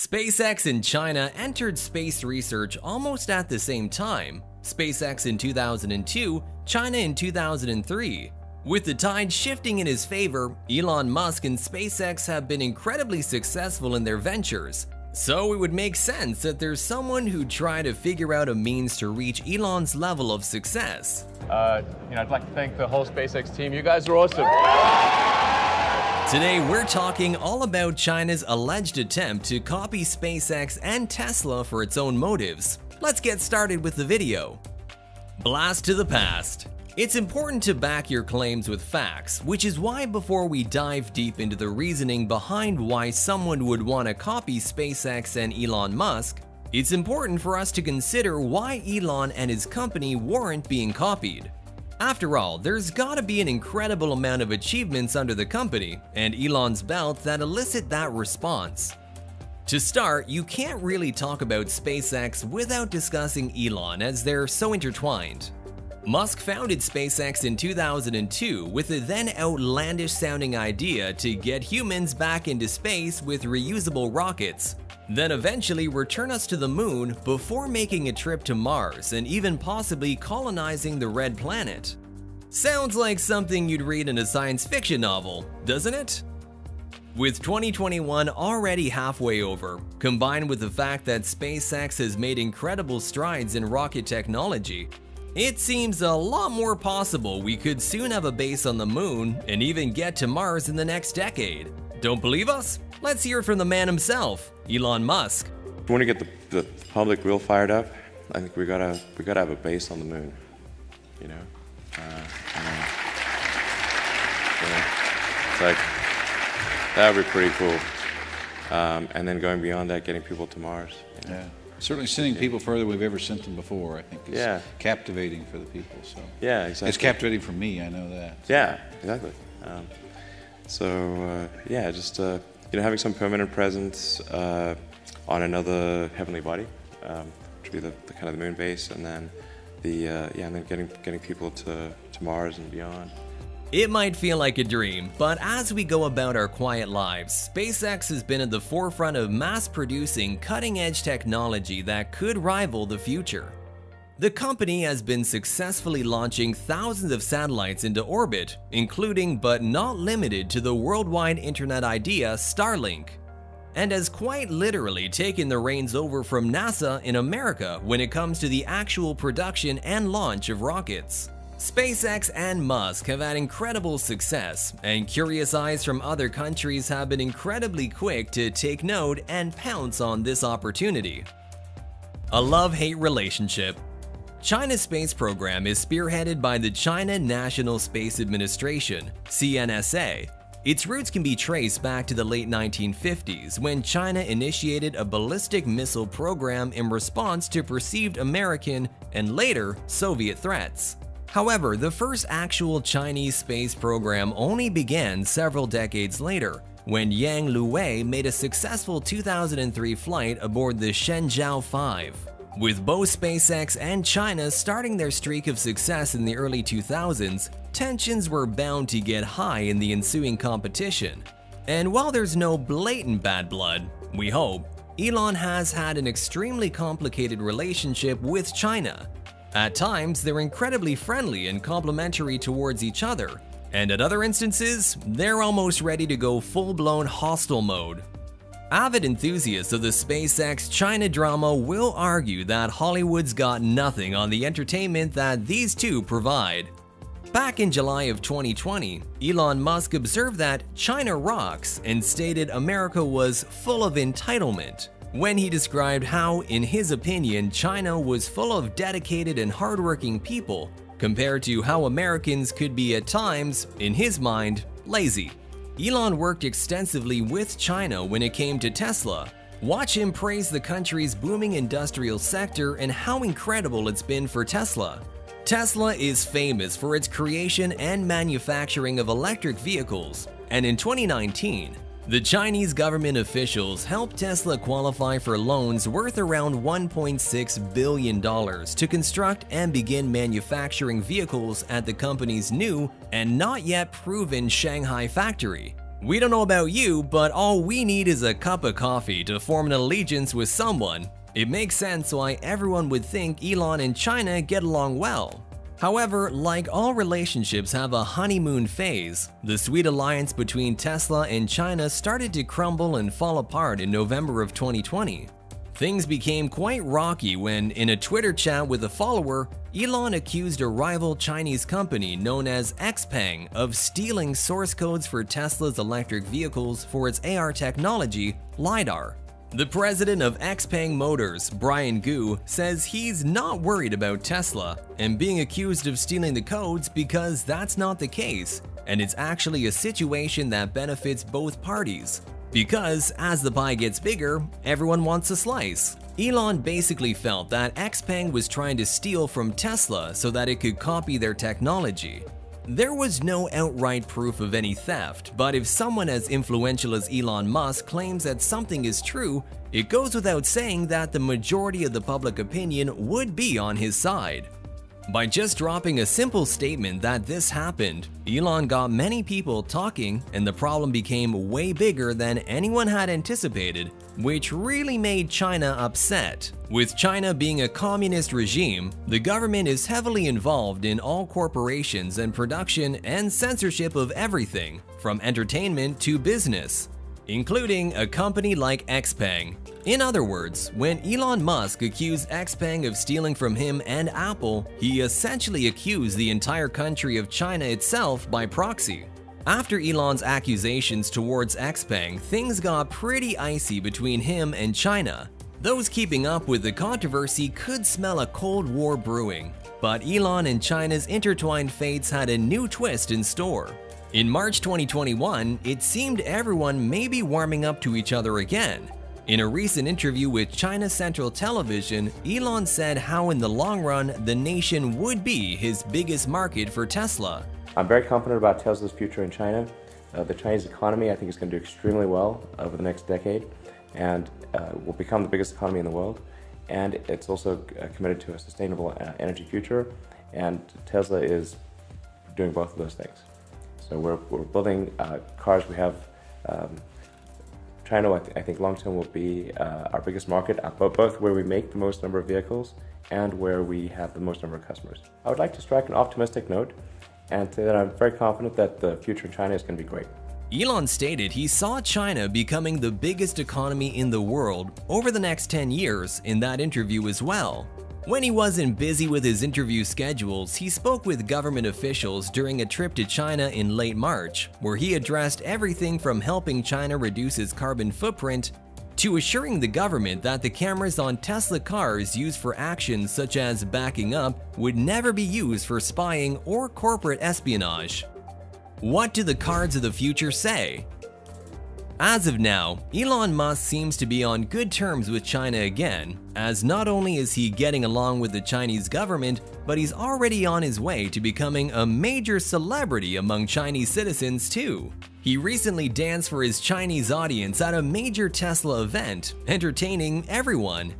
SpaceX and China entered space research almost at the same time, SpaceX in 2002, China in 2003. With the tide shifting in his favor, Elon Musk and SpaceX have been incredibly successful in their ventures. So it would make sense that there's someone who'd try to figure out a means to reach Elon's level of success. I'd like to thank the whole SpaceX team. You guys are awesome. Today, we're talking all about China's alleged attempt to copy SpaceX and Tesla for its own motives. Let's get started with the video. Blast to the past. It's important to back your claims with facts, which is why before we dive deep into the reasoning behind why someone would want to copy SpaceX and Elon Musk, it's important for us to consider why Elon and his company weren't being copied. After all, there's gotta be an incredible amount of achievements under the company and Elon's belt that elicit that response. To start, you can't really talk about SpaceX without discussing Elon, as they're so intertwined. Musk founded SpaceX in 2002 with a then outlandish-sounding idea to get humans back into space with reusable rockets, then eventually return us to the moon before making a trip to Mars and even possibly colonizing the Red Planet. Sounds like something you'd read in a science fiction novel, doesn't it? With 2021 already halfway over, combined with the fact that SpaceX has made incredible strides in rocket technology, it seems a lot more possible we could soon have a base on the moon and even get to Mars in the next decade. Don't believe us? Let's hear it from the man himself, Elon Musk. We want to get the public real fired up. I think we gotta have a base on the moon. You know, it's like that would be pretty cool. And then going beyond that, getting people to Mars. You know? Yeah. Certainly sending people further than we've ever sent them before, I think, is captivating for the people. So yeah, exactly. It's captivating for me, I know that. Yeah, exactly. Just having some permanent presence on another heavenly body, which would be the kind of the moon base, and then getting people to Mars and beyond. It might feel like a dream, but as we go about our quiet lives, SpaceX has been at the forefront of mass-producing cutting-edge technology that could rival the future. The company has been successfully launching thousands of satellites into orbit, including but not limited to the worldwide internet idea Starlink, and has quite literally taken the reins over from NASA in America when it comes to the actual production and launch of rockets. SpaceX and Musk have had incredible success, and curious eyes from other countries have been incredibly quick to take note and pounce on this opportunity. A love-hate relationship. China's space program is spearheaded by the China National Space Administration, CNSA. Its roots can be traced back to the late 1950s when China initiated a ballistic missile program in response to perceived American and later Soviet threats. However, the first actual Chinese space program only began several decades later, when Yang Luwei made a successful 2003 flight aboard the Shenzhou 5. With both SpaceX and China starting their streak of success in the early 2000s, tensions were bound to get high in the ensuing competition. And while there's no blatant bad blood, we hope, Elon has had an extremely complicated relationship with China. At times, they're incredibly friendly and complimentary towards each other, and at other instances, they're almost ready to go full-blown hostile mode. Avid enthusiasts of the SpaceX China drama will argue that Hollywood's got nothing on the entertainment that these two provide. Back in July of 2020, Elon Musk observed that China rocks and stated America was full of entitlement, when he described how, in his opinion, China was full of dedicated and hardworking people, compared to how Americans could be at times, in his mind, lazy. Elon worked extensively with China when it came to Tesla. Watch him praise the country's booming industrial sector and how incredible it's been for Tesla. Tesla is famous for its creation and manufacturing of electric vehicles, and in 2019, the Chinese government officials helped Tesla qualify for loans worth around $1.6 billion to construct and begin manufacturing vehicles at the company's new and not yet proven Shanghai factory. We don't know about you, but all we need is a cup of coffee to form an allegiance with someone. It makes sense why everyone would think Elon and China get along well. However, like all relationships have a honeymoon phase, the sweet alliance between Tesla and China started to crumble and fall apart in November of 2020. Things became quite rocky when, in a Twitter chat with a follower, Elon accused a rival Chinese company known as XPeng of stealing source codes for Tesla's electric vehicles for its AR technology, LiDAR. The president of XPeng Motors, Brian Gu, says he's not worried about Tesla and being accused of stealing the codes because that's not the case, and it's actually a situation that benefits both parties. Because as the pie gets bigger, everyone wants a slice. Elon basically felt that XPeng was trying to steal from Tesla so that it could copy their technology. There was no outright proof of any theft, but if someone as influential as Elon Musk claims that something is true, it goes without saying that the majority of the public opinion would be on his side. By just dropping a simple statement that this happened, Elon got many people talking and the problem became way bigger than anyone had anticipated, which really made China upset. With China being a communist regime, the government is heavily involved in all corporations and production and censorship of everything, from entertainment to business, including a company like XPeng. In other words, when Elon Musk accused XPeng of stealing from him and Apple, he essentially accused the entire country of China itself by proxy. After Elon's accusations towards XPeng, things got pretty icy between him and China. Those keeping up with the controversy could smell a Cold War brewing, but Elon and China's intertwined fates had a new twist in store. In March 2021, it seemed everyone may be warming up to each other again. In a recent interview with China Central Television, Elon said how in the long run, the nation would be his biggest market for Tesla. I'm very confident about Tesla's future in China. The Chinese economy, I think, is going to do extremely well over the next decade and will become the biggest economy in the world. And it's also committed to a sustainable energy future, and Tesla is doing both of those things. So we're building cars. We have China, I think long-term will be our biggest market, both where we make the most number of vehicles and where we have the most number of customers. I would like to strike an optimistic note and say that I'm very confident that the future in China is going to be great. Elon stated he saw China becoming the biggest economy in the world over the next 10 years in that interview as well. When he wasn't busy with his interview schedules, he spoke with government officials during a trip to China in late March, where he addressed everything from helping China reduce its carbon footprint to assuring the government that the cameras on Tesla cars used for actions such as backing up would never be used for spying or corporate espionage. What do the cards of the future say? As of now, Elon Musk seems to be on good terms with China again, as not only is he getting along with the Chinese government, but he's already on his way to becoming a major celebrity among Chinese citizens too. He recently danced for his Chinese audience at a major Tesla event, entertaining everyone.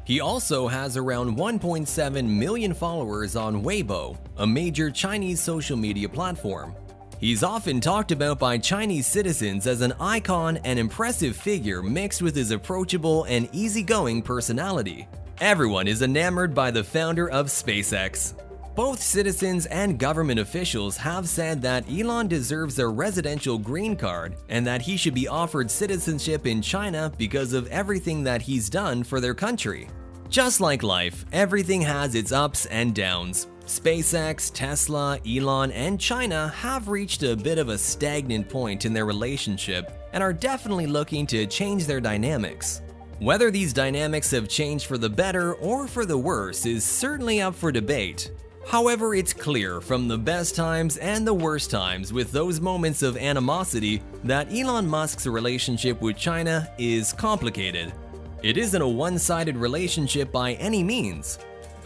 He also has around 1.7 million followers on Weibo, a major Chinese social media platform. He's often talked about by Chinese citizens as an icon and impressive figure mixed with his approachable and easygoing personality. Everyone is enamored by the founder of SpaceX. Both citizens and government officials have said that Elon deserves a residential green card and that he should be offered citizenship in China because of everything that he's done for their country. Just like life, everything has its ups and downs. SpaceX, Tesla, Elon, and China have reached a bit of a stagnant point in their relationship and are definitely looking to change their dynamics. Whether these dynamics have changed for the better or for the worse is certainly up for debate. However, it's clear from the best times and the worst times with those moments of animosity that Elon Musk's relationship with China is complicated. It isn't a one-sided relationship by any means.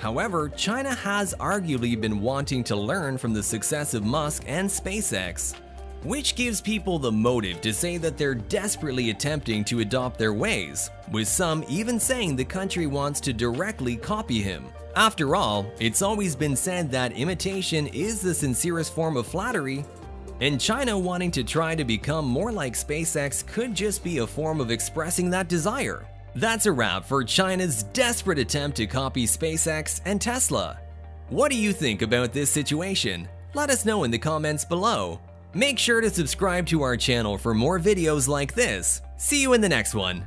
However, China has arguably been wanting to learn from the success of Musk and SpaceX, which gives people the motive to say that they're desperately attempting to adopt their ways, with some even saying the country wants to directly copy him. After all, it's always been said that imitation is the sincerest form of flattery, and China wanting to try to become more like SpaceX could just be a form of expressing that desire. That's a wrap for China's desperate attempt to copy SpaceX and Tesla. What do you think about this situation? Let us know in the comments below. Make sure to subscribe to our channel for more videos like this. See you in the next one.